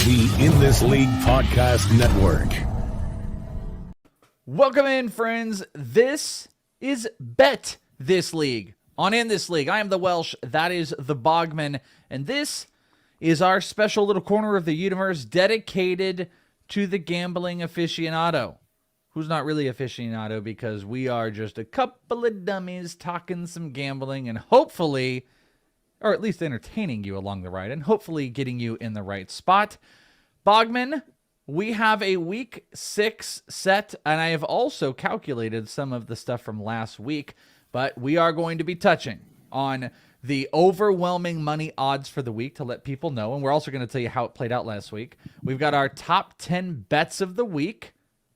The In This League Podcast Network. Welcome in, friends. This is Bet This League. On In This League, I am the Welsh, that is the Bogman, and this is our special little corner of the universe dedicated to the gambling aficionado, who's not really aficionado because we are just a couple of dummies talking some gambling and hopefully, or at least entertaining you along the ride, and hopefully getting you in the right spot. Bogman, we have a week 6 set, and I have also calculated some of the stuff from last week, but we are going to be touching on the overwhelming money odds for the week to let people know, and we're also going to tell you how it played out last week. We've got our top 10 bets of the week,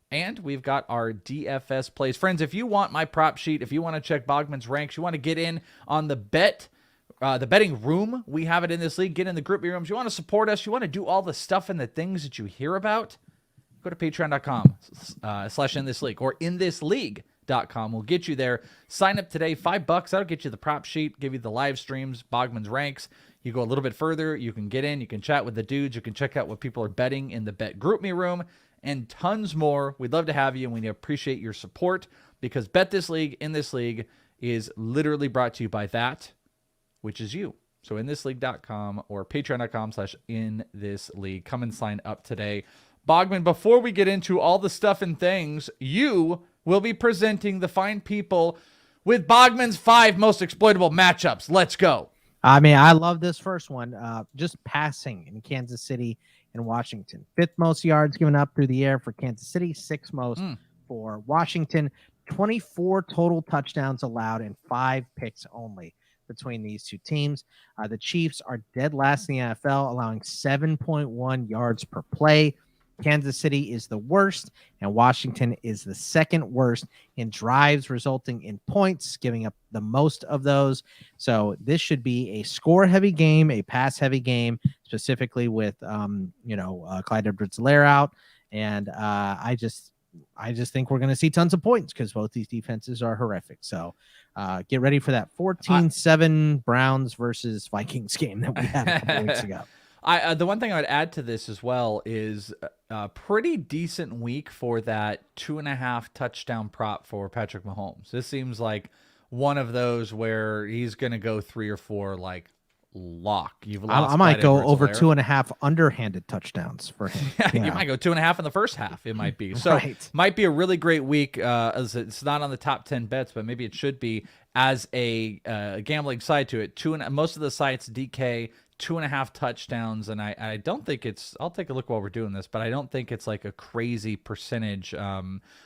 and we've got our DFS plays. Friends, if you want my prop sheet, if you want to check Bogman's ranks, you want to get in on the betting room, we have it in this league. Get in the group rooms. You want to support us, you want to do all the stuff and the things that you hear about, go to patreon.com/inthisleague or inthisleague.com. We'll get you there. Sign up today, $5. That'll get you the prop sheet, give you the live streams, Bogman's ranks. You go a little bit further, you can get in, you can chat with the dudes, you can check out what people are betting in the Bet Group Me room, and tons more. We'd love to have you, and we appreciate your support because Bet This League, In This League is literally brought to you by that, which is you. So inthisleague.com or patreon.com/inthisleague. Come and sign up today. Bogman, before we get into all the stuff and things, you will be presenting the fine people with Bogman's 5 most exploitable matchups. Let's go. I mean, I love this first one. Just passing in Kansas City and Washington. 5th most yards given up through the air for Kansas City, 6th most for Washington. 24 total touchdowns allowed and 5 picks only between these two teams. The Chiefs are dead last in the NFL, allowing 7.1 yards per play. Kansas City is the worst, and Washington is the second worst in drives resulting in points, giving up the most of those. This should be a score-heavy game, a pass-heavy game, specifically with Clyde Edwards-Helaire out. And I just think we're going to see tons of points because both these defenses are horrific. So get ready for that 14-7 Browns versus Vikings game that we had a couple weeks ago. The one thing I would add to this as well is a pretty decent week for that 2.5 touchdown prop for Patrick Mahomes. This seems like one of those where he's going to go 3 or 4 like lock. I might go over 2.5 underhanded touchdowns for him. Yeah. You might go 2.5 in the first half. It might be so. Right. Might be a really great week. As it's not on the top 10 bets, but maybe it should be as a gambling side to it. Most of the sites DK 2.5 touchdowns, and I don't think it's. I'll take a look while we're doing this, but I don't think it's like a crazy percentage. I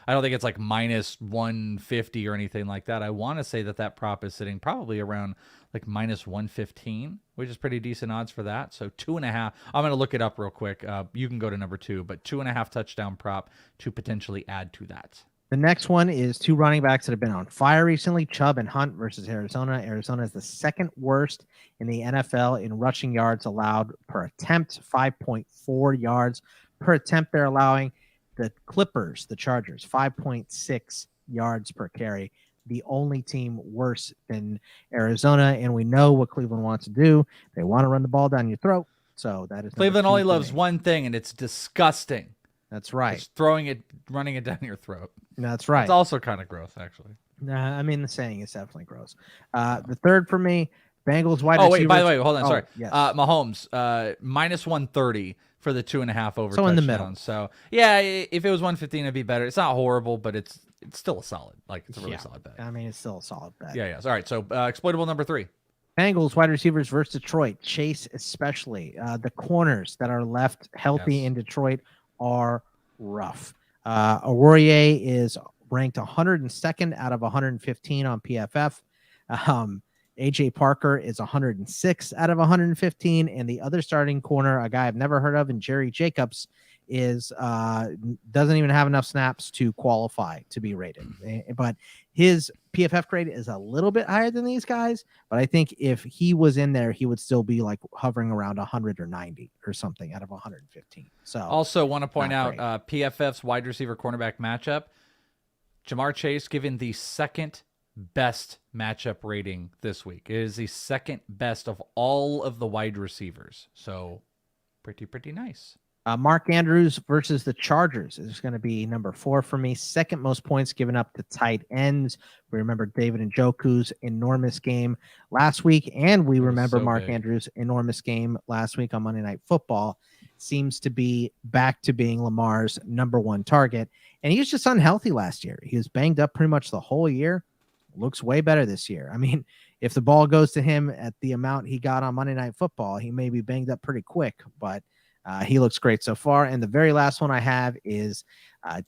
don't think it's like minus 150 or anything like that. I want to say that prop is sitting probably around like minus 115, which is pretty decent odds for that. So 2.5. I'm going to look it up real quick. You can go to number 2, but 2.5 touchdown prop to potentially add to that. The next one is 2 running backs that have been on fire recently, Chubb and Hunt versus Arizona. Arizona is the second worst in the NFL in rushing yards allowed per attempt, 5.4 yards per attempt they're allowing. The Clippers, the Chargers, 5.6 yards per carry. The only team worse than Arizona, and we know what Cleveland wants to do. They want to run the ball down your throat. So that is Cleveland only loves one thing, and it's disgusting. That's right. It's running it down your throat. That's right. It's also kind of gross, actually. I mean, the saying is definitely gross. The third for me, Bengals wide receivers. Oh, wait, by the way, hold on, sorry. Yes. Mahomes, minus 130 for the 2.5 over so touchdowns. In the middle. So, yeah, if it was 115, it'd be better. It's not horrible, but it's still a solid. Like, it's a really solid bet. I mean, it's still a solid bet. Yeah. All right, so exploitable number 3. Bengals wide receivers versus Detroit. Chase especially. The corners that are left healthy in Detroit are rough. Aurier is ranked 102nd out of 115 on PFF. AJ Parker is 106 out of 115, and the other starting corner, a guy I've never heard of, and Jerry Jacobs is doesn't even have enough snaps to qualify to be rated. But his PFF grade is a little bit higher than these guys, but I think if he was in there, he would still be like hovering around 100 or 90 or something out of 115. So also want to point out PFF's wide receiver cornerback matchup. Jamar Chase given the second best matchup rating this week. It is the second best of all of the wide receivers. So pretty nice. Mark Andrews versus the Chargers is going to be number 4 for me. Second most points given up to tight ends. We remember David Njoku's enormous game last week, and we remember Mark Andrews' enormous game last week on Monday Night Football. Seems to be back to being Lamar's number 1 target, and he was just unhealthy last year. He was banged up pretty much the whole year. Looks way better this year. I mean, if the ball goes to him at the amount he got on Monday Night Football, he may be banged up pretty quick, but he looks great so far. And the very last one I have is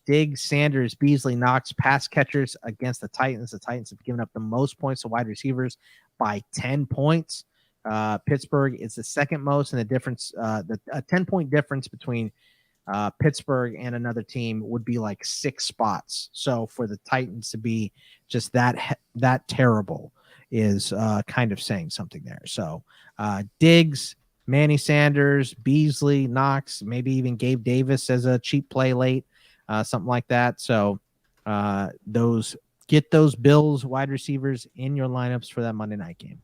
Diggs, Sanders, Beasley, Knox, pass catchers against the Titans. The Titans have given up the most points to wide receivers by 10 points. Pittsburgh is the second most, and the difference, a 10-point difference between Pittsburgh and another team would be like 6 spots. So for the Titans to be just that terrible is kind of saying something there. So Diggs, Manny Sanders, Beasley, Knox, maybe even Gabe Davis as a cheap play late, something like that. So get those Bills wide receivers in your lineups for that Monday night game.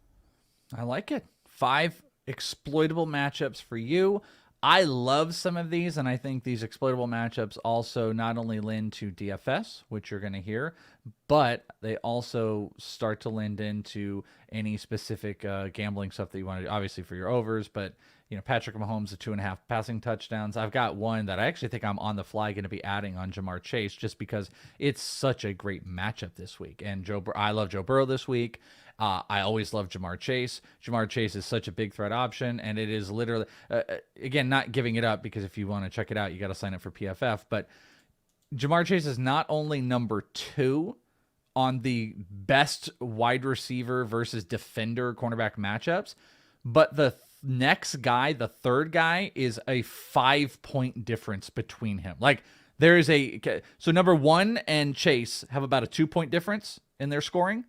I like it. 5 exploitable matchups for you. I love some of these, and I think these exploitable matchups also not only lend to DFS, which you're going to hear, but they also start to lend into any specific gambling stuff that you want to do, obviously for your overs, but Patrick Mahomes, the 2.5 passing touchdowns. I've got one that I actually think I'm on the fly going to be adding on Jamar Chase just because it's such a great matchup this week. And I love Joe Burrow this week. I always love Jamar Chase. Jamar Chase is such a big threat option, and it is literally, again, not giving it up because if you want to check it out, you got to sign up for PFF. But Jamar Chase is not only number 2 on the best wide receiver versus defender cornerback matchups, but the next guy, the third guy, is a 5-point difference between him. Like there is so number 1 and Chase have about a 2-point difference in their scoring.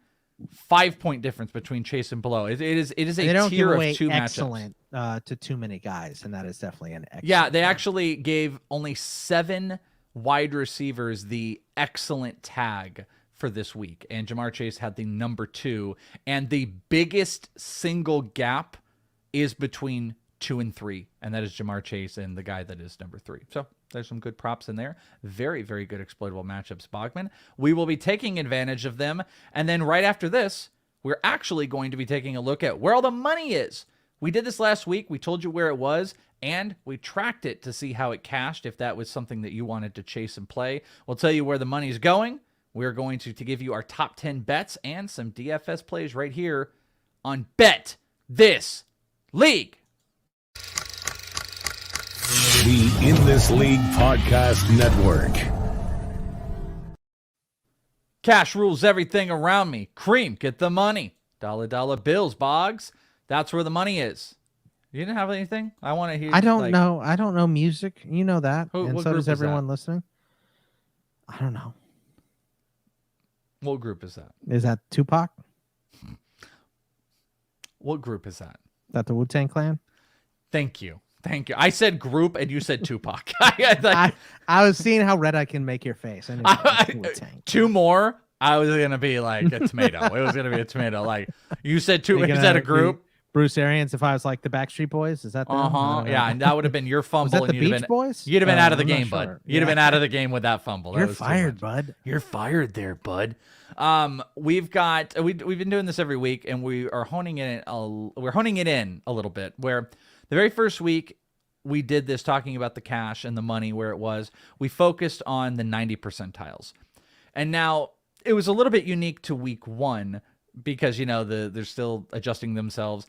5-point difference between Chase and below. It is a tier of 2 excellent matchups. To too many guys, and that is definitely an excellent. Yeah, they actually gave only 7 wide receivers the excellent tag for this week, and Jamar Chase had the number 2, and the biggest single gap is between 2 and 3, and that is Jamar Chase and the guy that is number 3. So there's some good props in there. Very, very good exploitable matchups, Bogman. We will be taking advantage of them. And then right after this, we're actually going to be taking a look at where all the money is. We did this last week. We told you where it was, and we tracked it to see how it cashed, if that was something that you wanted to chase and play. We'll tell you where the money's going. We're going to give you our top 10 bets and some DFS plays right here on Bet This League. The In This League Podcast Network. Cash rules everything around me. Cream, get the money. Dollar bills, Boggs. That's where the money is. You didn't have anything? I want to hear. I don't know. I don't know music. You know that. And so does everyone that? Listening. I don't know. What group is that? Is that Tupac? What group is that? Is that the Wu-Tang Clan? Thank you. I said group and you said Tupac. I was seeing how red I can make your face. I knew 2 more, I was going to be like a tomato. It was going to be a tomato. Like you said, is that a group? Bruce Arians, if I was like the Backstreet Boys, is that them? Yeah, and that would have been your fumble. Was that the Beach Boys? You'd have been out of the game, bud. You'd have been out of the game with that fumble. You're fired, bud. You're fired there, bud. We've been doing this every week, and we are honing it in a little bit. Where the very first week we did this, talking about the cash and the money where it was, we focused on the 90 percentiles, and now it was a little bit unique to week 1 because they're still adjusting themselves.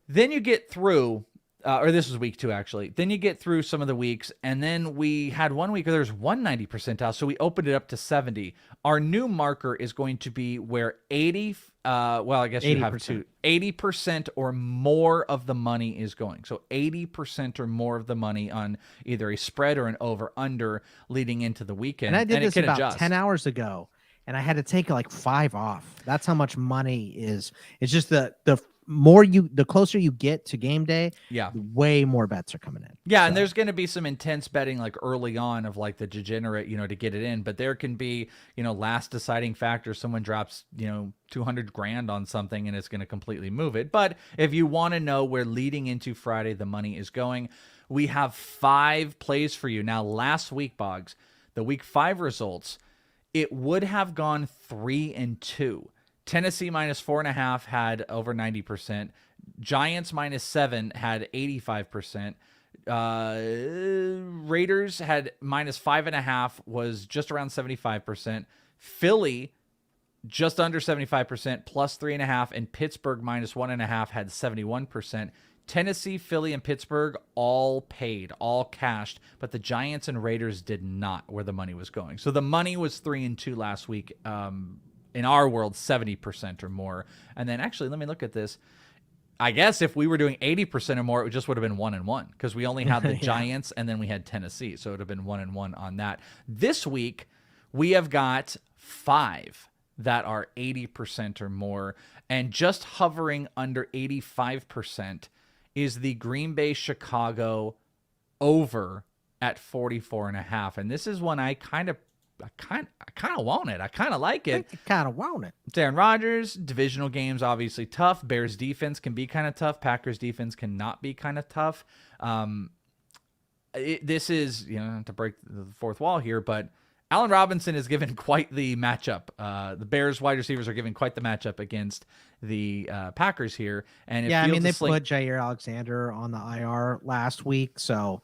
Then you get through. Or this was week 2, actually. Then you get through some of the weeks, and then we had 1 week where there's 190 percentile, so we opened it up to 70. Our new marker is going to be where 80, I guess you 80%. Have to, 80% or more of the money is going. So 80% or more of the money on either a spread or an over-under leading into the weekend. And I did this about adjust. 10 hours ago, and I had to take like 5 off. That's how much money is. It's just the the closer you get to game day, Yeah. way more bets are coming in. Yeah, and there's going to be some intense betting like early on of like the degenerate, to get it in. But there can be, last deciding factor. Someone drops, 200 grand on something and it's going to completely move it. But if you want to know where leading into Friday the money is going, we have 5 plays for you. Now, last week, Boggs, the week 5 results, it would have gone 3-2. Tennessee minus 4.5 had over 90%. Giants minus 7 had 85%. Raiders had minus 5.5, was just around 75%. Philly just under 75%, plus 3.5, and Pittsburgh minus 1.5 had 71%. Tennessee, Philly, and Pittsburgh all paid, all cashed, but the Giants and Raiders did not, where the money was going. So the money was 3-2 last week. In our world, 70% or more. And then actually, let me look at this. I guess if we were doing 80% or more, it just would have been 1-1 because we only had the Giants and then we had Tennessee. So it would have been 1-1 on that. This week, we have got 5 that are 80% or more. And just hovering under 85% is the Green Bay Chicago over at 44.5. And this is one I kind of want it. I kind of like it. I kind of want it. It's Aaron Rodgers. Divisional games, obviously tough. Bears defense can be kind of tough. Packers defense cannot be kind of tough. This is, to break the fourth wall here, but Allen Robinson is given quite the matchup. The Bears wide receivers are given quite the matchup against the Packers here. And they put Jair Alexander on the IR last week, so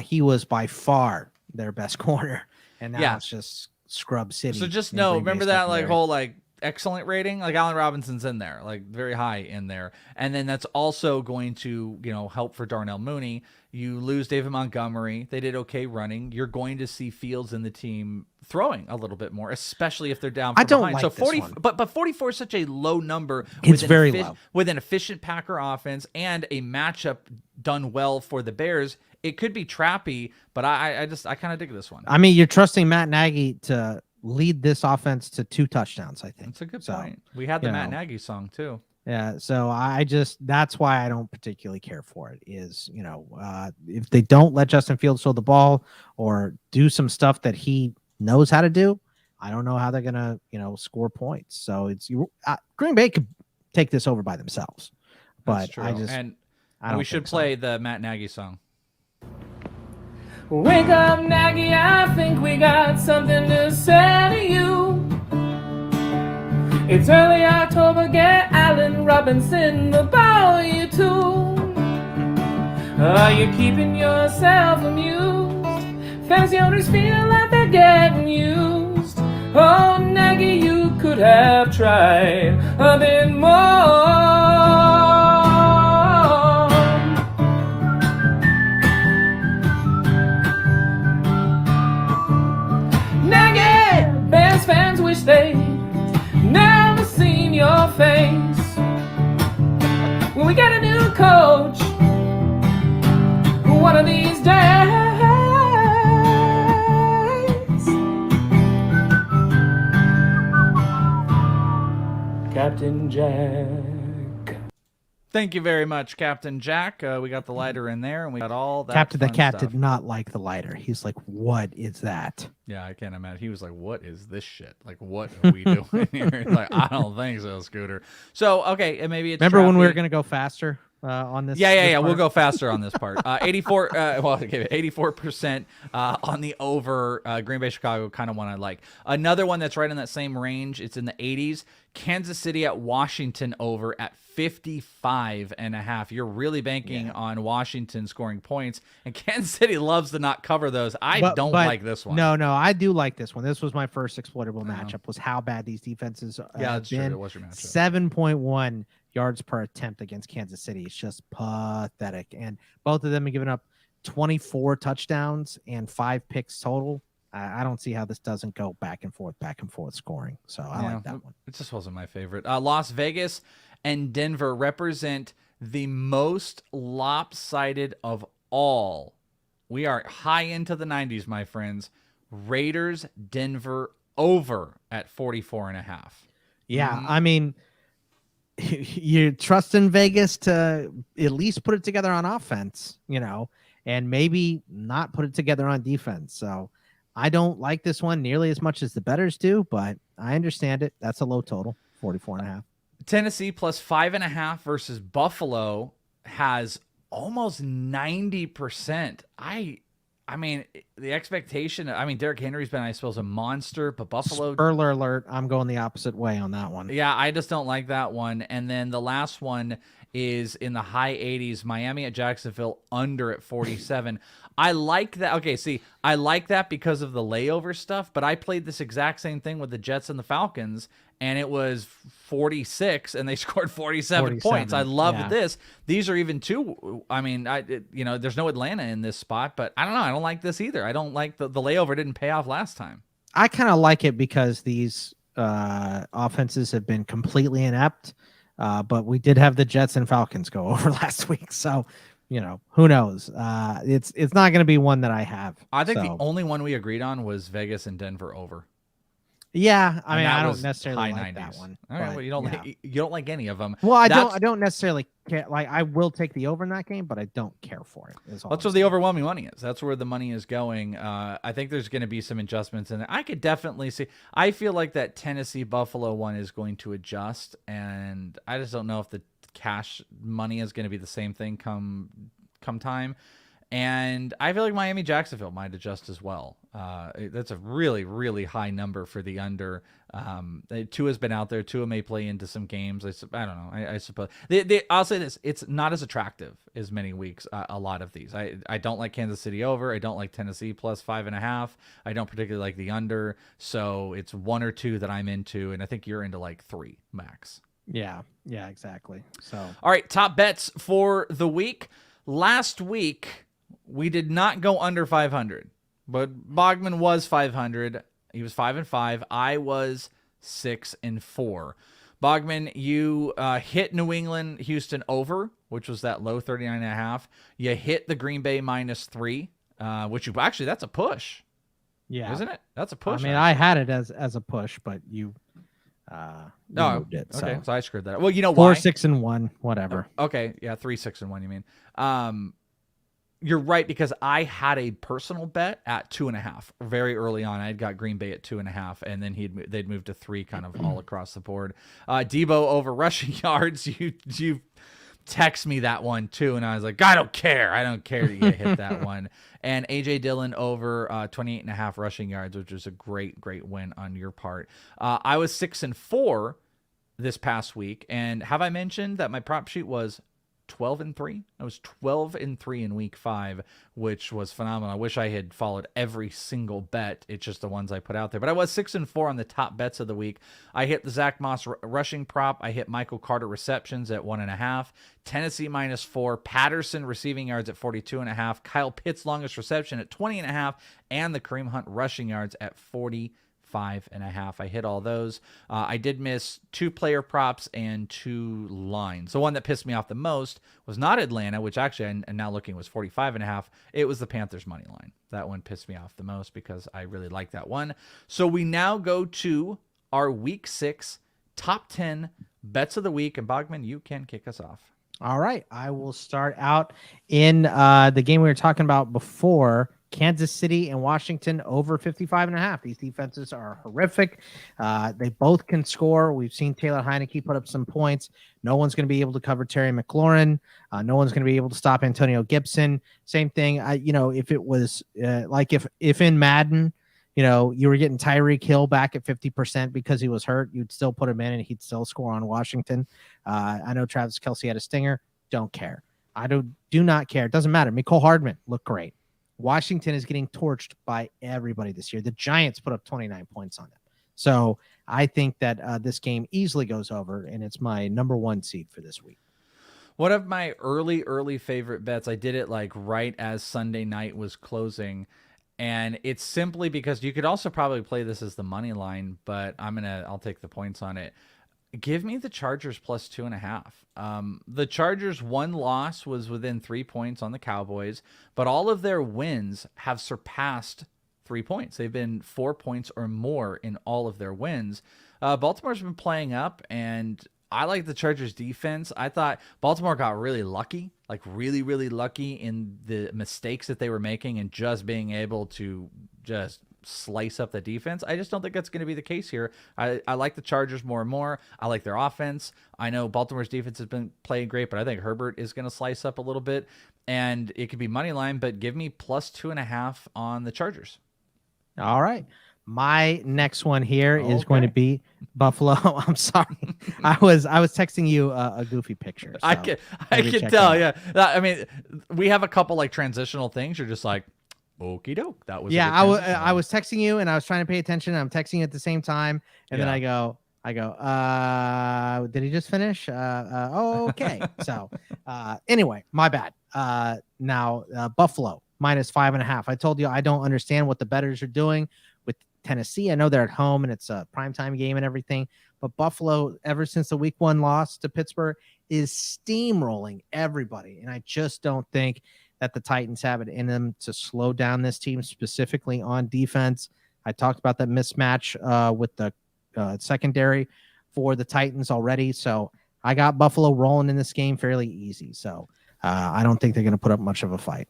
he was by far their best corner. And now it's just scrub city. So just remember that whole excellent rating? Like Allen Robinson's in there, like very high in there. And then that's also going to, help for Darnell Mooney. You lose David Montgomery. They did okay running. You're going to see Fields in the team throwing a little bit more, especially if they're down from behind. Like so 40, one. But 44 is such a low number. It's very low. With an efficient Packer offense and a matchup done well for the Bears, it could be trappy, but I kind of dig this one. I mean, you're trusting Matt Nagy to lead this offense to 2 touchdowns, I think. That's a good point. We had the Matt Nagy song too. Yeah, so that's why I don't particularly care for it is, if they don't let Justin Fields throw the ball or do some stuff that he knows how to do, I don't know how they're going to, score points. So it's Green Bay could take this over by themselves. But we should play the Matt Nagy song. Wake up, Nagy, I think we got something to say to you. It's early October, get Allen Robinson the ball, you too. Are you keeping yourself amused? Fantasy owners feel like they're getting used. Oh, Nagy, you could have tried a bit more. Bears fans wish they never seen your face. When we get a new coach, one of these days, Captain Jack. Thank you very much, Captain Jack. We got the lighter in there, and we got all that. Captain the Cat stuff. did not like the lighter. He's like, "What is that?" Yeah, I can't imagine. He was like, "What is this shit? Like, what are we doing here?" Like, I don't think so, Scooter. So, okay, and maybe it's. Remember when we were gonna go faster on this? Yeah. We'll go faster on this part. 84% on the over. Green Bay, Chicago, kind of one I like. Another one that's right in that same range. It's in the 80s. Kansas City at Washington over at 55.5. You're really banking on Washington scoring points, and Kansas City loves to not cover those. I don't like this one. No, I do like this one. This was my first exploitable matchup. Was how bad these defenses that's been. True. It was your matchup. 7.1 yards per attempt against Kansas City. It's just pathetic, and both of them have given up 24 touchdowns and 5 picks total. I don't see how this doesn't go back and forth scoring. So I like that one. It just wasn't my favorite. Las Vegas and Denver represent the most lopsided of all. We are high into the 90s, my friends. Raiders, Denver over at 44.5. Yeah, I mean, you trust in Vegas to at least put it together on offense, and maybe not put it together on defense. So I don't like this one nearly as much as the bettors do, but I understand it. That's a low total, 44.5. Tennessee plus 5.5 versus Buffalo has almost 90%. I mean, the expectation, Derrick Henry's been, I suppose, a monster, but Buffalo... Spoiler alert, I'm going the opposite way on that one. Yeah, I just don't like that one. And then the last one is in the high 80s, Miami at Jacksonville, under at 47. I like that. Okay, see, I like that because of the layover stuff, but I played this exact same thing with the Jets and the Falcons, and it was 46, and they scored 47 points. I love this. These are even two. I mean, there's no Atlanta in this spot, but I don't know. I don't like this either. I don't like the layover didn't pay off last time. I kind of like it because these offenses have been completely inept, but we did have the Jets and Falcons go over last week, so who knows? It's not going to be one that I have. I think the only one we agreed on was Vegas and Denver over. Yeah, I mean, I don't necessarily like 90s. that one. All right, well, you don't like any of them. Well, I don't necessarily care. Like, I will take the over in that game, but I don't care for it. That's where the overwhelming money is. That's where the money is going. I think there's going to be some adjustments in there. I could definitely see. I feel like that Tennessee Buffalo one is going to adjust, and I just don't know if the cash money is going to be the same thing come time. And I feel like Miami Jacksonville might adjust as well. That's a really, really high number for the under. Tua's been out there. Tua may play into some games. I don't know. I suppose. I'll say this. It's not as attractive as many weeks, a lot of these. I don't like Kansas City over. I don't like Tennessee plus 5.5. I don't particularly like the under. So it's one or two that I'm into, and I think you're into like 3 max. Yeah, exactly. So all right, top bets for the week. Last week, we did not go under 500, but Bogman was 500. He was 5-5. I was 6-4. Bogman, you hit New England, Houston over, which was that low 39.5. You hit the Green Bay -3, which that's a push. Yeah, isn't it? That's a push. I mean, I had it as a push, but you moved it. Okay, so I screwed that up. Well, you know why? 4, 6, and 1, whatever. Okay, yeah, 3, 6, and 1. You mean? You're right, because I had a personal bet at 2.5 very early on. I had got Green Bay at 2.5, and then they'd moved to 3 kind of all across the board. Debo over rushing yards. You text me that one too, and I was like, I don't care that you hit that one. And AJ Dillon over 28.5 rushing yards, which was a great win on your part. I was 6-4 this past week, and have I mentioned that my prop sheet was 12-3? I was 12-3 in week 5, which was phenomenal. I wish I had followed every single bet. It's just the ones I put out there. But I was 6-4 on the top bets of the week. I hit the Zach Moss rushing prop. I hit Michael Carter receptions at 1.5. Tennessee -4. Patterson receiving yards at 42.5. Kyle Pitts longest reception at 20.5. And the Kareem Hunt rushing yards at 45.5. I hit all those. I did miss 2 player props and 2 lines. The one that pissed me off the most was not Atlanta, which actually I'm now looking was 45.5. It was the Panthers money line. That one pissed me off the most because I really like that one. So we now go to our week 6 top 10 bets of the week. And Bogman, you can kick us off. All right. I will start out in the game we were talking about before. Kansas City and Washington over 55.5. These defenses are horrific. They both can score. We've seen Taylor Heineke put up some points. No one's going to be able to cover Terry McLaurin. No one's going to be able to stop Antonio Gibson. Same thing. If it was like if in Madden, you were getting Tyreek Hill back at 50% because he was hurt, you'd still put him in and he'd still score on Washington. I know Travis Kelce had a stinger. Don't care. I do not care. It doesn't matter. Mecole Hardman looked great. Washington is getting torched by everybody this year. The Giants put up 29 points on them. So I think that this game easily goes over, and it's my number 1 seed for this week. One of my early favorite bets, I did it like right as Sunday night was closing, and it's simply because you could also probably play this as the money line, but I'll take the points on it. Give me the Chargers plus 2.5. The Chargers' one loss was within 3 points on the Cowboys, but all of their wins have surpassed 3 points. They've been 4 points or more in all of their wins. Baltimore's been playing up, and I like the Chargers defense. I thought Baltimore got really lucky, like really, really lucky in the mistakes that they were making and just being able to just slice up the defense. I just don't think that's going to be the case here. I like the Chargers more and more. I like their offense. I know Baltimore's defense has been playing great, but I think Herbert is going to slice up a little bit, and it could be money line, but give me plus 2.5 on the Chargers. All right. My next one here is going to be Buffalo. I'm sorry. I was texting you a goofy picture. So I can tell. Yeah. I mean, we have a couple like transitional things. You're just like, okie doke. That was I was texting you and I was trying to pay attention. I'm texting you at the same time, and then I go, did he just finish? Okay. So anyway, my bad. Now Buffalo minus 5.5. I told you I don't understand what the bettors are doing with Tennessee. I know they're at home and it's a primetime game and everything, but Buffalo, ever since the week 1 loss to Pittsburgh, is steamrolling everybody. And I just don't think that the Titans have it in them to slow down this team, specifically on defense. I talked about that mismatch with the secondary for the Titans already. So I got Buffalo rolling in this game fairly easy. So I don't think they're going to put up much of a fight.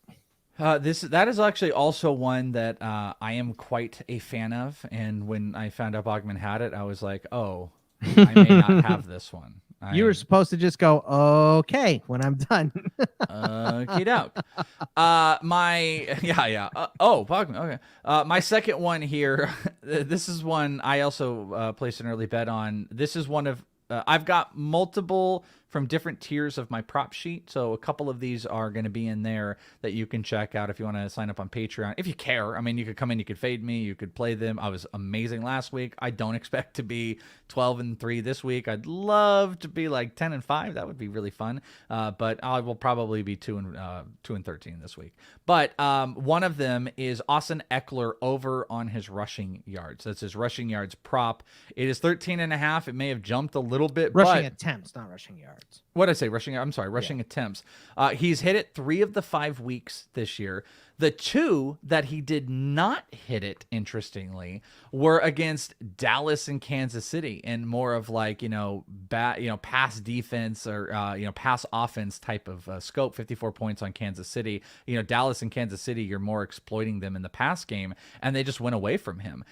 That is actually also one that I am quite a fan of, and when I found out Bogman had it, I was like, "Oh, I may not have this one." You were supposed to just go, "Okay," when I'm done. Okay, doke. Bogman. Okay. My second one here. This is one I also placed an early bet on. This is one of I've got multiple from different tiers of my prop sheet. So a couple of these are going to be in there that you can check out if you want to sign up on Patreon. If you care, I mean, you could come in, you could fade me, you could play them. I was amazing last week. I don't expect to be 12-3 this week. I'd love to be like 10-5. That would be really fun. But I will probably be 2-13 this week. But one of them is Austin Eckler over on his rushing yards. That's his rushing yards prop. It is 13.5. It may have jumped a little bit. Rushing attempts, not rushing yards. What did I say? Rushing attempts. He's hit it 3 of the 5 weeks this year. The 2 that he did not hit it, interestingly, were against Dallas and Kansas City, and more of like, pass defense or, pass offense type of scope. 54 points on Kansas City. Dallas and Kansas City, you're more exploiting them in the pass game, and they just went away from him.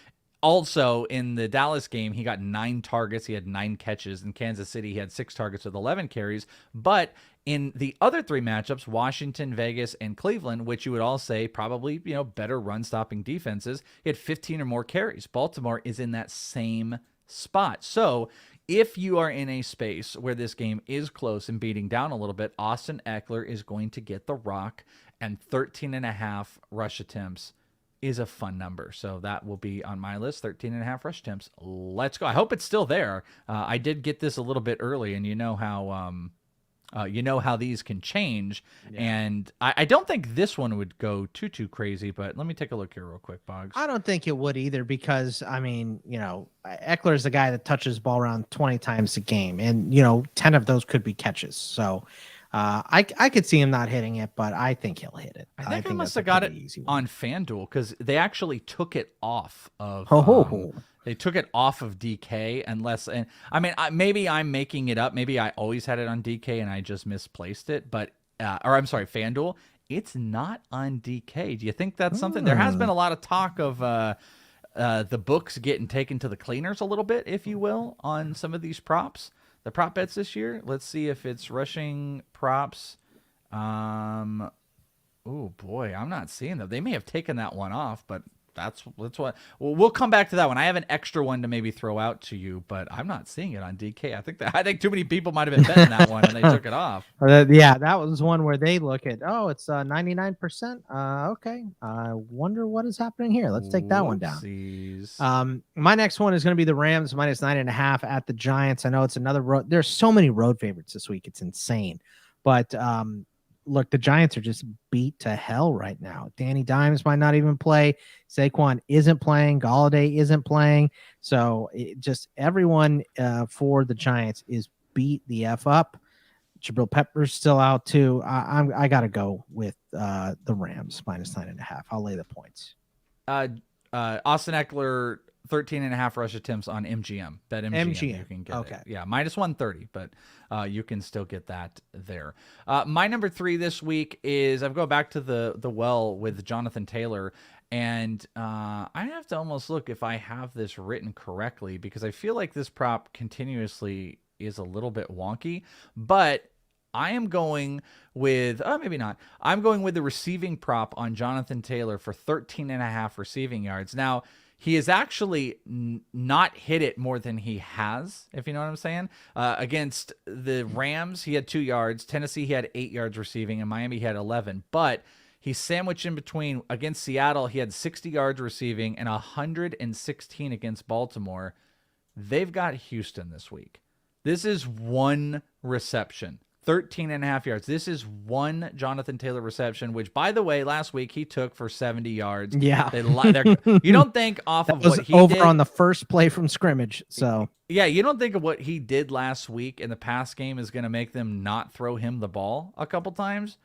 Also, in the Dallas game, he got 9 targets. He had 9 catches. In Kansas City, he had 6 targets with 11 carries. But in the other 3 matchups, Washington, Vegas, and Cleveland, which you would all say probably, better run-stopping defenses, he had 15 or more carries. Baltimore is in that same spot. So if you are in a space where this game is close and beating down a little bit, Austin Eckler is going to get the rock, and 13.5 rush attempts is a fun number. So that will be on my list. 13.5 rush attempts. Let's go. I hope it's still there. I did get this a little bit early, and you know how these can change. Yeah. And I don't think this one would go too crazy, but let me take a look here real quick, Boggs. I don't think it would either, because Eckler is the guy that touches the ball around 20 times a game, and 10 of those could be catches. So I could see him not hitting it, but I think he'll hit it. I think I must have got it on FanDuel, because they actually took it off of they took it off of DK, maybe I'm making it up. Maybe I always had it on DK and I just misplaced it, but FanDuel. It's not on DK. Do you think that's something? There has been a lot of talk of the books getting taken to the cleaners a little bit, if you will, on some of these props. The prop bets this year. Let's see if it's rushing props. Oh boy, I'm not seeing them. They may have taken that one off, but that's what. Well, we'll come back to that one. I have an extra one to maybe throw out to you, but I'm not seeing it on DK. I think too many people might have been betting that one and they took it off. Yeah, that was one where they look at, it's 99%. Okay, I wonder what is happening here. Let's take that one down. My next one is going to be the Rams minus 9.5 at the Giants. I know it's another road. There's so many road favorites this week. It's insane, but look, the Giants are just beat to hell right now. Danny Dimes might not even play. Saquon isn't playing. Galladay isn't playing. So everyone for the Giants is beat the F up. Jabril Peppers still out too. I got to go with the Rams minus 9.5. I'll lay the points. Austin Eckler 13.5 rush attempts on MGM. Bet MGM. You can get it. Yeah, minus 130, but you can still get that there. My number 3 this week is I've go back to the well with Jonathan Taylor, and I have to almost look if I have this written correctly because I feel like this prop continuously is a little bit wonky, but I am going with, maybe not. I'm going with the receiving prop on Jonathan Taylor for 13.5 receiving yards. Now, he has actually not hit it more than he has, if you know what I'm saying. Against the Rams, he had 2 yards. Tennessee, he had 8 yards receiving. And Miami, he had 11. But he's sandwiched in between. Against Seattle, he had 60 yards receiving and 116 against Baltimore. They've got Houston this week. This is 1 reception. 13.5 yards. This is 1 Jonathan Taylor reception, which, by the way, last week he took for 70 yards. Yeah. You don't think off of what he over did on the first play from scrimmage. So yeah, you don't think of what he did last week in the pass game is going to make them not throw him the ball a couple times?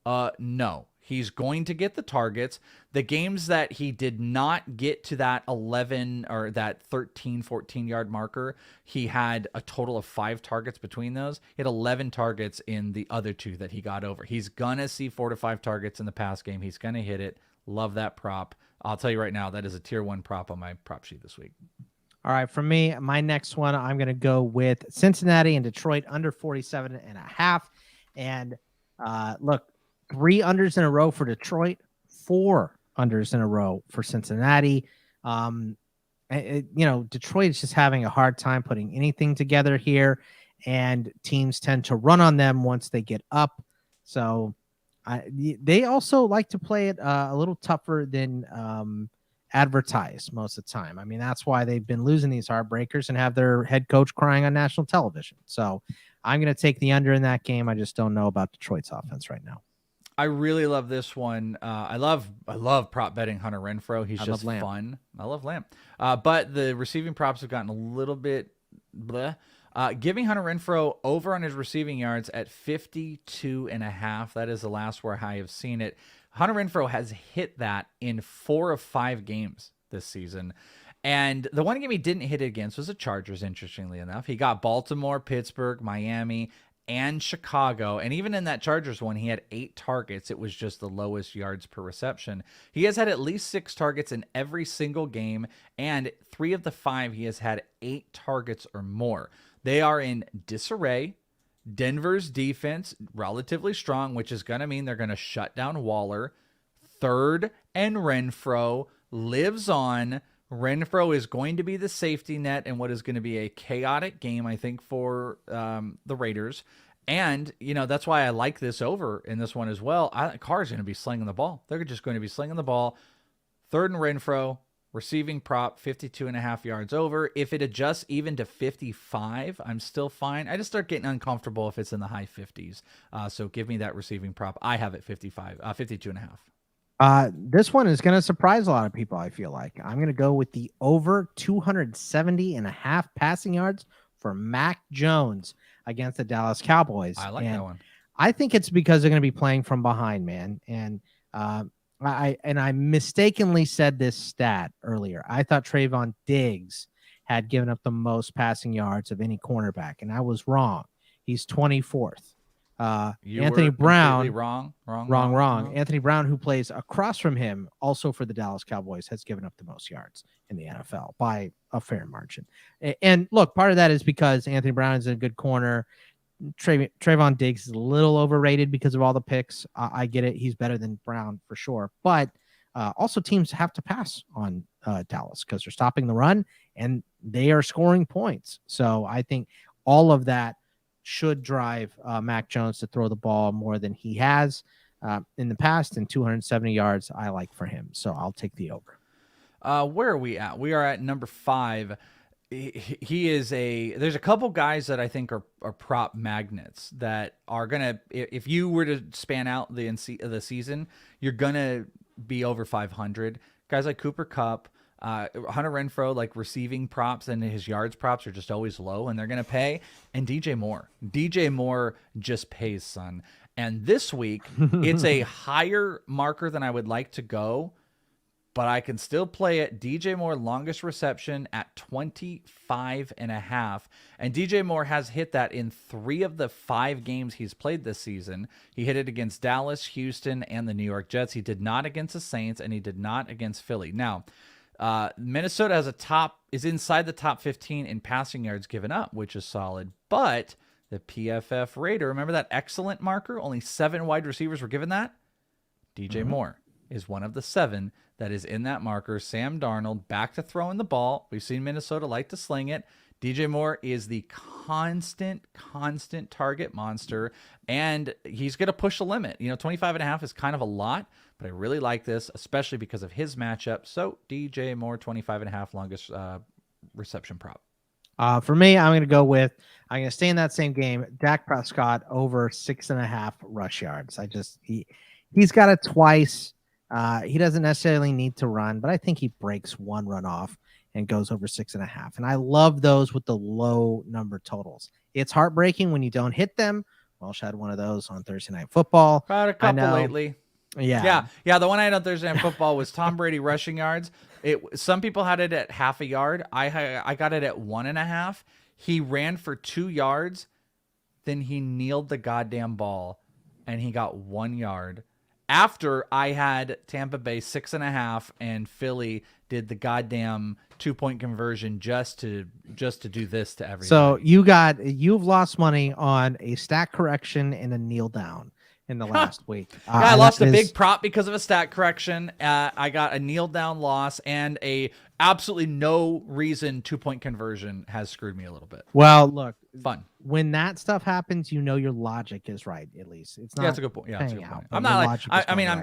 No. He's going to get the targets. The games that he did not get to that 11 or that 13, 14-yard marker, he had a total of 5 targets between those. He had 11 targets in the other 2 that he got over. He's going to see 4 to 5 targets in the pass game. He's going to hit it. Love that prop. I'll tell you right now, that is a tier 1 prop on my prop sheet this week. All right, for me, my next one, I'm going to go with Cincinnati and Detroit under 47.5. And look, 3 unders in a row for Detroit, 4 unders in a row for Cincinnati. Detroit is just having a hard time putting anything together here, and teams tend to run on them once they get up. So they also like to play it a little tougher than advertised most of the time. I mean, that's why they've been losing these heartbreakers and have their head coach crying on national television. So I'm going to take the under in that game. I just don't know about Detroit's offense right now. I really love this one. I love prop betting Hunter Renfrow. He's just fun. I love Lamb. But the receiving props have gotten a little bit bleh. Giving Hunter Renfrow over on his receiving yards at 52.5. That is the last where I have seen it. Hunter Renfrow has hit that in 4 of 5 games this season. And the one game he didn't hit it against was the Chargers, interestingly enough. He got Baltimore, Pittsburgh, Miami, and Chicago. And even in that Chargers one, he had 8 targets. It was just the lowest yards per reception. He has had at least 6 targets in every single game, and 3 of the 5 he has had 8 targets or more. They are in disarray. Denver's defense, relatively strong, which is going to mean they're going to shut down Waller. 3rd and Renfrow lives on. Renfrow is going to be the safety net in what is going to be a chaotic game, I think, for the Raiders. And, that's why I like this over in this one as well. Carr's going to be slinging the ball. They're just going to be slinging the ball. 3rd and Renfrow, receiving prop, 52.5 yards over. If it adjusts even to 55, I'm still fine. I just start getting uncomfortable if it's in the high 50s. So give me that receiving prop. I have it 52.5. This one is going to surprise a lot of people, I feel like. I'm going to go with the over 270.5 passing yards for Mac Jones against the Dallas Cowboys. I like that one. I think it's because they're going to be playing from behind, man. And I mistakenly said this stat earlier. I thought Trayvon Diggs had given up the most passing yards of any cornerback, and I was wrong. He's 24th. Anthony Brown, wrong. Anthony Brown, who plays across from him, also for the Dallas Cowboys, has given up the most yards in the NFL by a fair margin. And look, part of that is because Anthony Brown is a good corner. Trayvon Diggs is a little overrated because of all the picks. I get it. He's better than Brown for sure. But also teams have to pass on Dallas because they're stopping the run and they are scoring points. So I think all of that should drive Mac Jones to throw the ball more than he has in the past, and 270 yards I like for him. So I'll take the over. Where are we at? We are at number 5. There's a couple guys that I think are prop magnets that are going to, if you were to span out the season, you're going to be over 500. Guys like Cooper Kupp, Hunter Renfrow, like receiving props and his yards props are just always low and they're going to pay. And DJ Moore just pays, son. And this week it's a higher marker than I would like to go, but I can still play it. DJ Moore, longest reception at 25.5. And DJ Moore has hit that in 3 of the 5 games he's played this season. He hit it against Dallas, Houston, and the New York Jets. He did not against the Saints, and he did not against Philly. Now, Minnesota is inside the top 15 in passing yards given up, which is solid. But the PFF Raider, remember that excellent marker? Only 7 wide receivers were given that. DJ Moore is one of the 7 that is in that marker. Sam Darnold back to throwing the ball. We've seen Minnesota like to sling it. DJ Moore is the constant target monster, and he's going to push the limit. 25.5 is kind of a lot, but I really like this, especially because of his matchup. So DJ Moore, 25.5 longest reception prop. For me, I'm going to stay in that same game. Dak Prescott over 6.5 rush yards. He's got it twice. He doesn't necessarily need to run, but I think he breaks one run off and goes over 6.5. And I love those with the low number totals. It's heartbreaking when you don't hit them. Welsh had one of those on Thursday Night Football. About a couple lately. Yeah. The one I had on Thursday Night Football was Tom Brady rushing yards. Some people had it at half a yard. I got it at 1.5. He ran for 2 yards. Then he kneeled the goddamn ball, and he got 1 yard. After I had Tampa Bay 6.5 and Philly did the goddamn 2-point conversion just to do this to everybody. So you've lost money on a stat correction and a kneel down in the last week. I lost a big prop because of a stat correction. I got a kneel down loss, and a absolutely no reason 2-point conversion has screwed me a little bit. Well, look, fun. When that stuff happens, your logic is right. At least it's not. Yeah, that's a good point.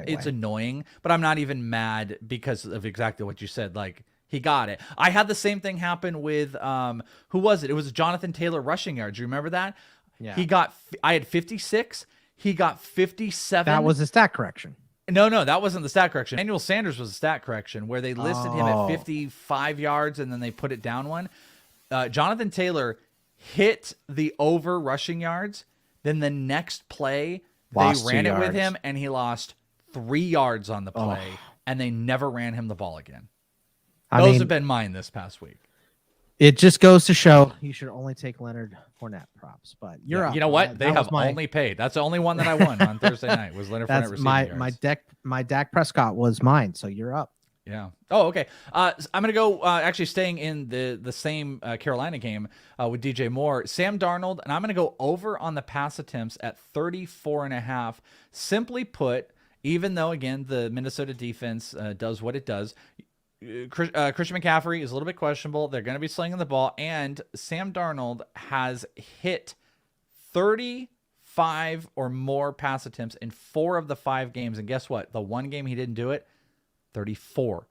It's annoying, but I'm not even mad because of exactly what you said. Like, he got it. I had the same thing happen with who was it? It was Jonathan Taylor rushing yards. You remember that? Yeah. I had 56. He got 57. That was a stat correction. No, that wasn't the stat correction. Emmanuel Sanders was a stat correction where they listed him at 55 yards and then they put it down one. Jonathan Taylor hit the over rushing yards. Then the next play, they ran it with him, and he lost 3 yards on the play, and they never ran him the ball again. Those have been mine this past week. It just goes to show you should only take Leonard Fournette props. But you're up. You know what? They have only paid. That's the only one that I won on Thursday night was Leonard Fournette receiving yards. My Dak Prescott was mine, so you're up. Yeah. Oh, okay. I'm going to go actually staying in the same Carolina game with DJ Moore. Sam Darnold, and I'm going to go over on the pass attempts at 34.5. Simply put, even though, again, the Minnesota defense does what it does, Christian McCaffrey is a little bit questionable. They're going to be slinging the ball, and Sam Darnold has hit 35 or more pass attempts in 4 of the 5 games. And guess what? The one game he didn't do it, 34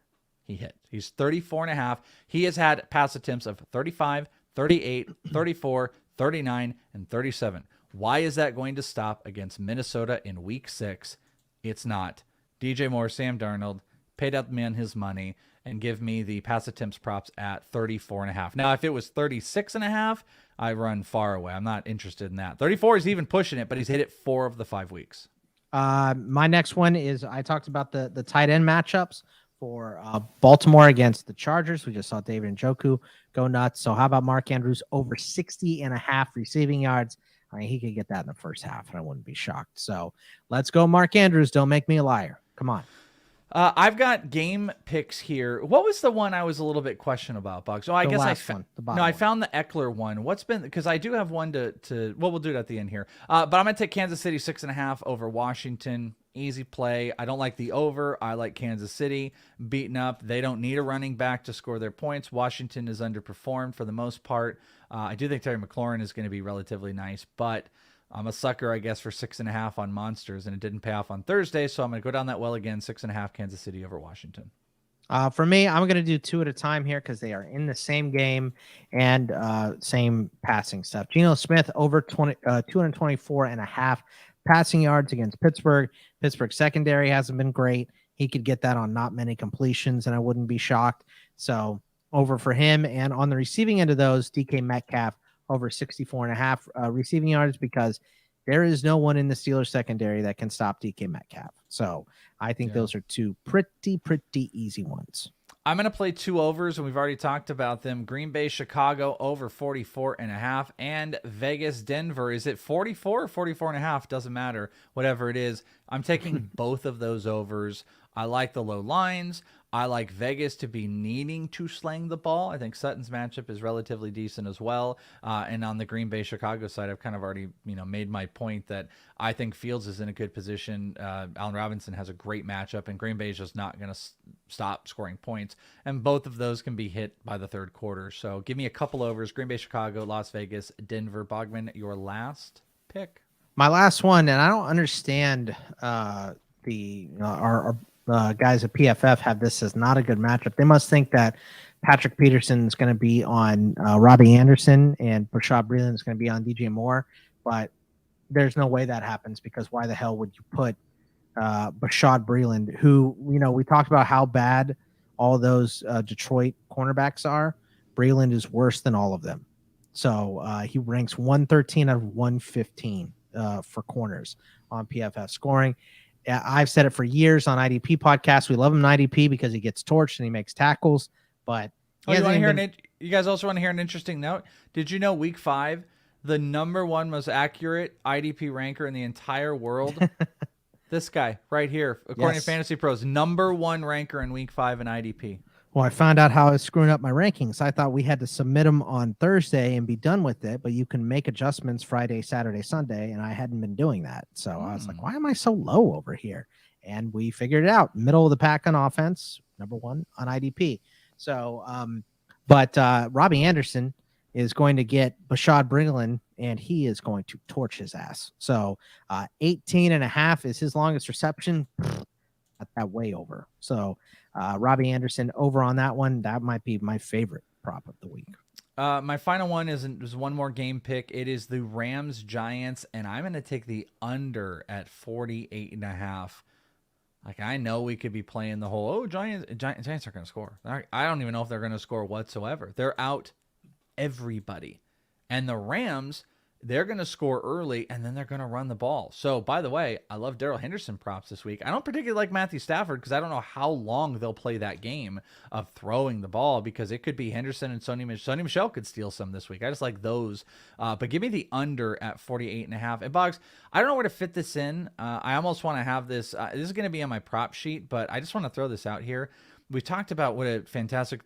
he hit. He's 34.5. He has had pass attempts of 35, 38, 34, 39, and 37. Why is that going to stop against Minnesota in week 6? It's not. DJ Moore, Sam Darnold, paid up man his money, and give me the pass attempts props at 34.5. Now, if it was 36.5, I run far away. I'm not interested in that. 34 is even pushing it, but he's hit it 4 of the 5 weeks. My next one is I talked about the tight end matchups for Baltimore against the Chargers. We just saw David Njoku go nuts. So how about Mark Andrews over 60.5 receiving yards? I mean, he could get that in the first half, and I wouldn't be shocked. So let's go, Mark Andrews. Don't make me a liar. Come on. I've got game picks here. What was the one I was a little bit questionable about, Bugs? Oh, I guess I found the Eckler one. What's been, because I do have one to we'll do it at the end here. But I'm going to take Kansas City 6.5 over Washington. Easy play. I don't like the over. I like Kansas City beaten up. They don't need a running back to score their points. Washington is underperformed for the most part. I do think Terry McLaurin is going to be relatively nice, but I'm a sucker, I guess, for 6.5 on Monsters, and it didn't pay off on Thursday, so I'm going to go down that well again, 6.5 Kansas City over Washington. For me, I'm going to do 2 at a time here because they are in the same game and same passing stuff. Geno Smith over 224.5 passing yards against Pittsburgh. Pittsburgh secondary hasn't been great. He could get that on not many completions, and I wouldn't be shocked. So over for him. And on the receiving end of those, DK Metcalf over 64.5 receiving yards because there is no one in the Steelers secondary that can stop DK Metcalf. So I think those are two pretty easy ones. I'm going to play two overs, and we've already talked about them. Green Bay, Chicago, over 44.5, and Vegas, Denver. Is it 44 or 44.5? Doesn't matter. Whatever it is, I'm taking both of those overs. I like the low lines. I like Vegas to be needing to sling the ball. I think Sutton's matchup is relatively decent as well. And on the Green Bay Chicago side, I've kind of already made my point that I think Fields is in a good position. Allen Robinson has a great matchup, and Green Bay is just not going to stop scoring points. And both of those can be hit by the third quarter. So give me a couple overs: Green Bay, Chicago, Las Vegas, Denver. Bogman, your last pick. My last one, and I don't understand our guys at PFF have this as not a good matchup. They must think that Patrick Peterson is going to be on Robbie Anderson and Bashaud Breeland is going to be on DJ Moore, but there's no way that happens, because why the hell would you put Bashaud Breeland, who, we talked about how bad all those Detroit cornerbacks are. Breeland is worse than all of them. So he ranks 113 out of 115 for corners on PFF scoring. I've said it for years on IDP podcasts. We love him in IDP because he gets torched and he makes tackles. But you guys also want to hear an interesting note? Did you know Week 5, the number one most accurate IDP ranker in the entire world, this guy right here, according to Fantasy Pros, number one ranker in Week 5 in IDP. Well, I found out how I was screwing up my rankings. I thought we had to submit them on Thursday and be done with it, but you can make adjustments Friday, Saturday, Sunday, and I hadn't been doing that. So I was like, why am I so low over here? And we figured it out. Middle of the pack on offense, number one on IDP. So, but Robbie Anderson is going to get Bashaud Breeland, and he is going to torch his ass. So 18.5 is his longest reception. Got that way over. So Robbie Anderson over on that one. That might be my favorite prop of the week. My final one is one more game pick. It is the Rams Giants, and I'm going to take the under at 48.5. Like, I know we could be playing the whole, Giants are going to score. I don't even know if they're going to score whatsoever. They're out everybody. And the Rams, they're going to score early, and then they're going to run the ball. So, by the way, I love Darrell Henderson props this week. I don't particularly like Matthew Stafford because I don't know how long they'll play that game of throwing the ball, because it could be Henderson and Sony Michel could steal some this week. I just like those. But give me the under at 48.5. And, Boggs, I don't know where to fit this in. I almost want to have this. This is going to be on my prop sheet, but I just want to throw this out here. We've talked about what a fantastic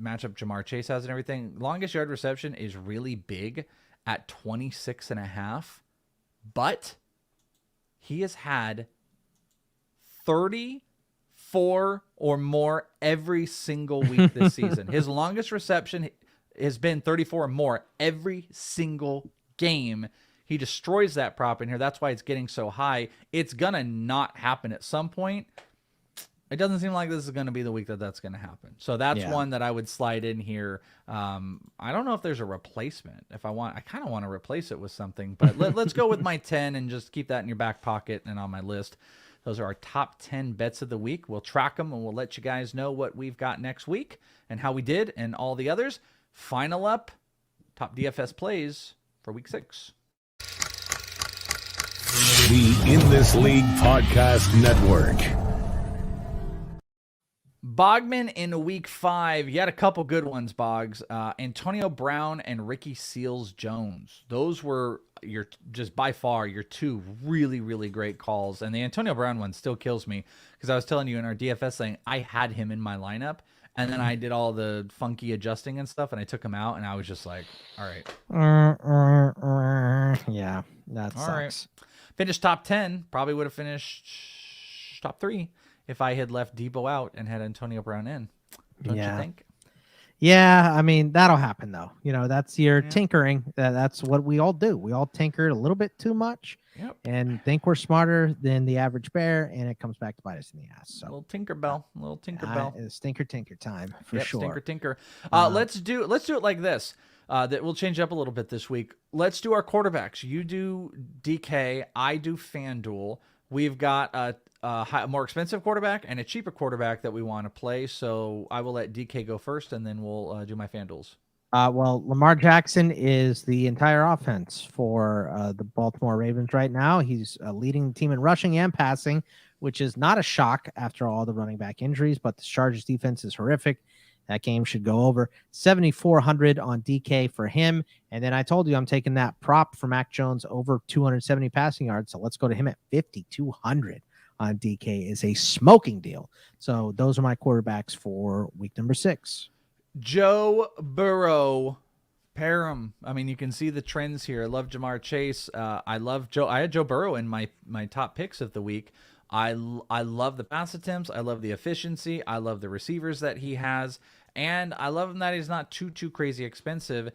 matchup Jamar Chase has and everything. Longest yard reception is really big at 26.5, but he has had 34 or more every single week this season. His longest reception has been 34 or more every single game. He destroys that prop in here. That's why it's getting so high. It's going to not happen at some point. It doesn't seem like this is going to be the week that that's going to happen. So that's one that I would slide in here. I don't know if there's a replacement. I kind of want to replace it with something, but let's go with my 10 and just keep that in your back pocket and on my list. Those are our top 10 bets of the week. We'll track them and we'll let you guys know what we've got next week and how we did and all the others. Final up, top DFS plays for week 6. The In This League Podcast Network. Bogman in week 5, you had a couple good ones, Boggs. Antonio Brown and Ricky Seals-Jones. Those were by far your two really, really great calls. And the Antonio Brown one still kills me because I was telling you in our DFS thing, I had him in my lineup. And then I did all the funky adjusting and stuff, and I took him out, and I was just like, all right. Yeah, that sucks. All right. Finished top 10. Probably would have finished top 3. If I had left Debo out and had Antonio Brown in. Don't you think? Yeah, I mean, that'll happen, though. That's your tinkering. That's what we all do. We all tinker a little bit too much and think we're smarter than the average bear, and it comes back to bite us in the ass. So, a little Tinkerbell. It's tinker time for sure. Tinker. Let's do it like this. That will change up a little bit this week. Let's do our quarterbacks. You do DK. I do FanDuel. We've got a more expensive quarterback and a cheaper quarterback that we want to play. So I will let DK go first, and then we'll do my FanDuels. Well, Lamar Jackson is the entire offense for the Baltimore Ravens right now. He's leading the team in rushing and passing, which is not a shock after all the running back injuries, but the Chargers defense is horrific. That game should go over. 7,400 on DK for him. And then I told you I'm taking that prop for Mac Jones over 270 passing yards. So let's go to him at 5,200 on DK is a smoking deal. So those are my quarterbacks for week number 6. Joe Burrow, pair him. I mean, you can see the trends here. I love Jamar Chase. I love Joe. I had Joe Burrow in my top picks of the week. I love the pass attempts. I love the efficiency. I love the receivers that he has. And I love him that he's not too crazy expensive.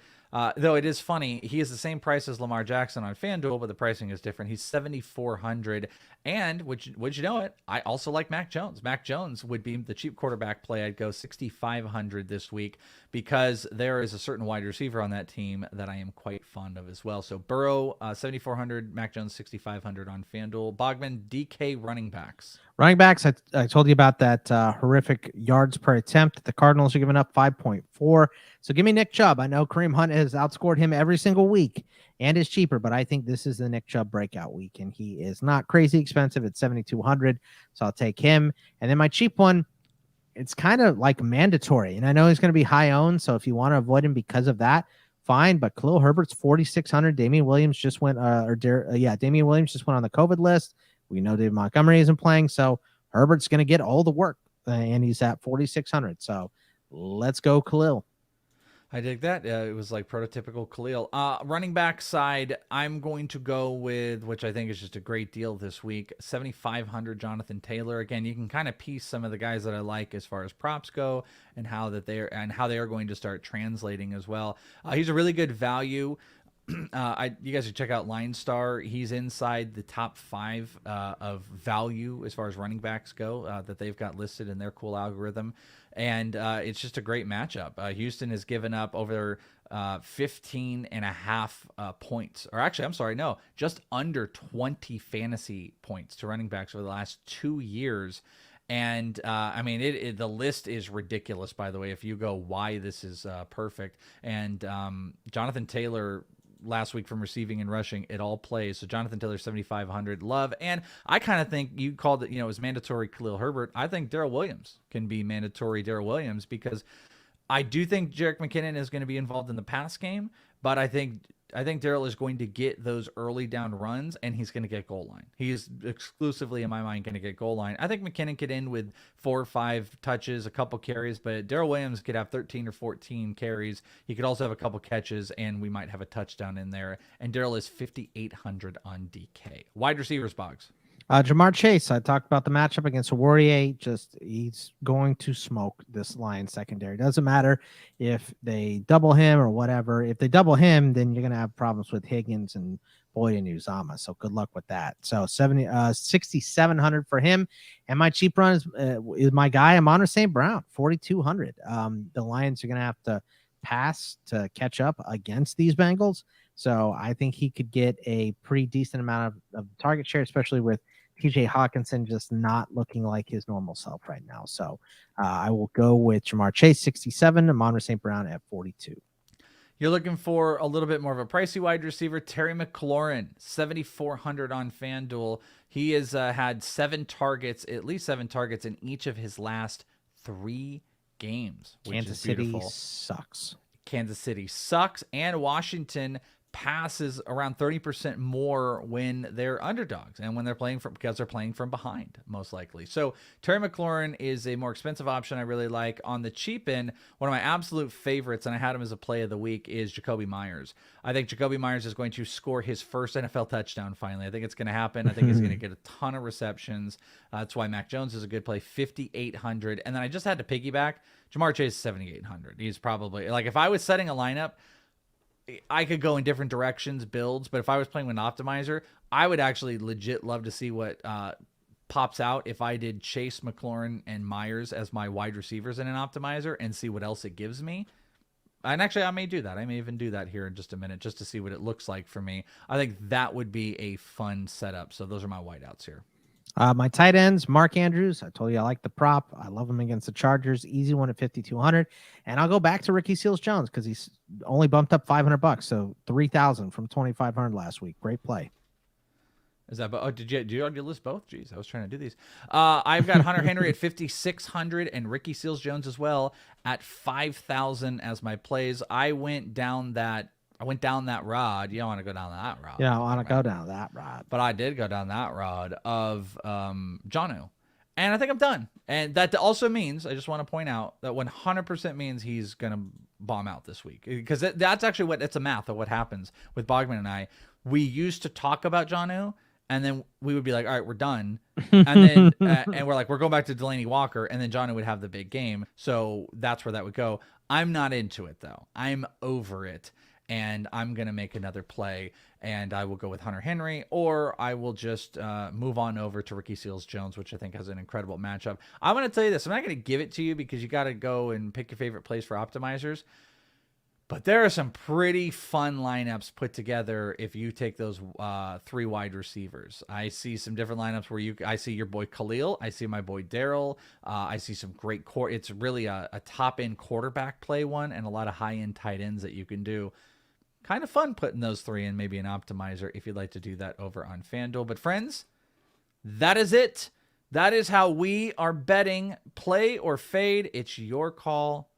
Though it is funny, he is the same price as Lamar Jackson on FanDuel, but the pricing is different. He's 7,400. And would you know it? I also like Mac Jones. Mac Jones would be the cheap quarterback play. I'd go 6,500 this week because there is a certain wide receiver on that team that I am quite fond of as well. So Burrow 7,400, Mac Jones 6,500 on FanDuel. Bogman, DK running backs. Running backs, I told you about that horrific yards per attempt. The Cardinals are giving up 5.4. So give me Nick Chubb. I know Kareem Hunt has outscored him every single week and is cheaper, but I think this is the Nick Chubb breakout week, and he is not crazy expensive at 7,200. So I'll take him. And then my cheap one, it's kind of like mandatory, and I know he's going to be high owned. So if you want to avoid him because of that, fine. But Khalil Herbert's 4,600. Damian Williams just went, Damian Williams just went on the COVID list. We know David Montgomery isn't playing, so Herbert's going to get all the work, and he's at 4,600. So let's go, Khalil. I dig that. It was like prototypical Khalil. Running back side, I'm going to go with, which I think is just a great deal this week, 7,500 Jonathan Taylor. Again, you can kind of piece some of the guys that I like as far as props go and how they are going to start translating as well. He's a really good value. You guys should check out Line Star. He's inside the top 5 of value as far as running backs go that they've got listed in their cool algorithm. And it's just a great matchup. Houston has given up over 15.5 points. Or actually, I'm sorry, no, just under 20 fantasy points to running backs over the last 2 years. And I mean, the list is ridiculous, by the way, if you go why this is perfect. And Jonathan Taylor last week from receiving and rushing, it all plays. So Jonathan Taylor, 7,500, love. And I kind of think you called it, it was mandatory Khalil Herbert. I think Darrell Williams can be mandatory Darrell Williams because I do think Jerick McKinnon is going to be involved in the pass game, but I think Darrell is going to get those early down runs, and he's going to get goal line. He is exclusively, in my mind, going to get goal line. I think McKinnon could end with 4 or 5 touches, a couple carries, but Darrell Williams could have 13 or 14 carries. He could also have a couple catches, and we might have a touchdown in there. And Darrell is 5,800 on DK. Wide receivers, Boggs. Jamar Chase, I talked about the matchup against Warrior. He's going to smoke this Lions secondary. Doesn't matter if they double him or whatever. If they double him, then you're going to have problems with Higgins and Boyd and Uzama. So good luck with that. So 6,700 for him. And my cheap run is my guy, Amon St. Brown, 4,200. The Lions are going to have to pass to catch up against these Bengals. So I think he could get a pretty decent amount of target share, especially with TJ Hawkinson just not looking like his normal self right now. So I will go with Jamar Chase, 67, and Amon St. Brown at 42. You're looking for a little bit more of a pricey wide receiver. Terry McLaurin, 7,400 on FanDuel. He has had at least seven targets in each of his last 3 games. Kansas City sucks. Kansas City sucks, and Washington passes around 30% more when they're underdogs and when they're playing because they're playing from behind, most likely. So Terry McLaurin is a more expensive option I really like. On the cheap end, one of my absolute favorites, and I had him as a play of the week, is Jacoby Myers. I think Jacoby Myers is going to score his first NFL touchdown finally. I think it's going to happen. I think he's going to get a ton of receptions. That's why Mac Jones is a good play, 5,800. And then I just had to piggyback. Jamar Chase is 7,800. He's probably, like, if I was setting a lineup, I could go in different directions, builds, but if I was playing with an optimizer, I would actually legit love to see what pops out if I did Chase, McLaurin, and Myers as my wide receivers in an optimizer and see what else it gives me. And actually, I may do that. I may even do that here in just a minute just to see what it looks like for me. I think that would be a fun setup. So those are my whiteouts here. My tight ends, Mark Andrews. I told you I like the prop. I love him against the Chargers. Easy one at 5,200. And I'll go back to Ricky Seals-Jones because he's only bumped up $500, so 3,000 from 2,500 last week. Great play. Is that? Oh, did you already list both? Jeez, I was trying to do these. I've got Hunter Henry at 5,600 and Ricky Seals-Jones as well at 5,000 as my plays. I went down that rod. You don't want to go down that rod. Yeah, I want to go down that rod. But I did go down that rod of Jonnu. And I think I'm done. And that also means, I just want to point out, that 100% means he's going to bomb out this week. Because that's actually it's a math of what happens with Bogman and I. We used to talk about Jonnu, and then we would be like, all right, we're done. And then and we're like, we're going back to Delaney Walker, and then Jonnu would have the big game. So that's where that would go. I'm not into it, though. I'm over it. And I'm going to make another play, and I will go with Hunter Henry, or I will just move on over to Ricky Seals-Jones, which I think has an incredible matchup. I'm going to tell you this. I'm not going to give it to you because you got to go and pick your favorite plays for optimizers. But there are some pretty fun lineups put together if you take those 3 wide receivers. I see some different lineups where I see your boy Khalil. I see my boy Darrell. I see some great It's really a top-end quarterback play one and a lot of high-end tight ends that you can do. Kind of fun putting those 3 in, maybe an optimizer if you'd like to do that over on FanDuel. But friends, that is it. That is how we are betting. Play or fade. It's your call.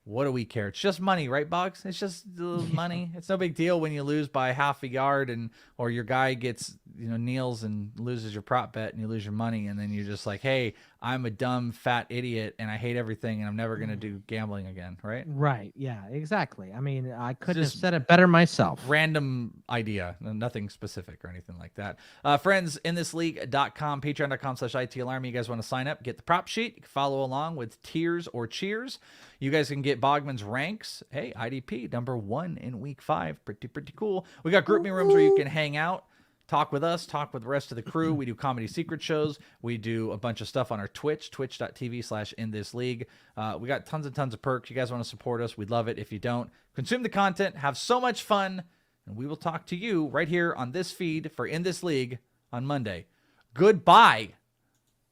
What do we care? It's just money, right, Boggs? It's just money. It's no big deal when you lose by half a yard or your guy gets, kneels and loses your prop bet and you lose your money. And then you're just like, hey, I'm a dumb, fat idiot and I hate everything and I'm never going to do gambling again, right? Right. Yeah, exactly. I mean, I couldn't have said it better myself. Random idea, nothing specific or anything like that. Friends, inthisleague.com, patreon.com/ITalarm. You guys want to sign up, get the prop sheet. You can follow along with tiers or cheers. You guys can get Bogman's ranks. Hey, IDP, number 1 in week 5. Pretty cool. We got group me rooms where you can hang out, talk with us, talk with the rest of the crew. We do comedy secret shows. We do a bunch of stuff on our Twitch, twitch.tv/inthisleague. We got tons and tons of perks. You guys want to support us? We'd love it. If you don't, consume the content, have so much fun, and we will talk to you right here on this feed for In This League on Monday. Goodbye.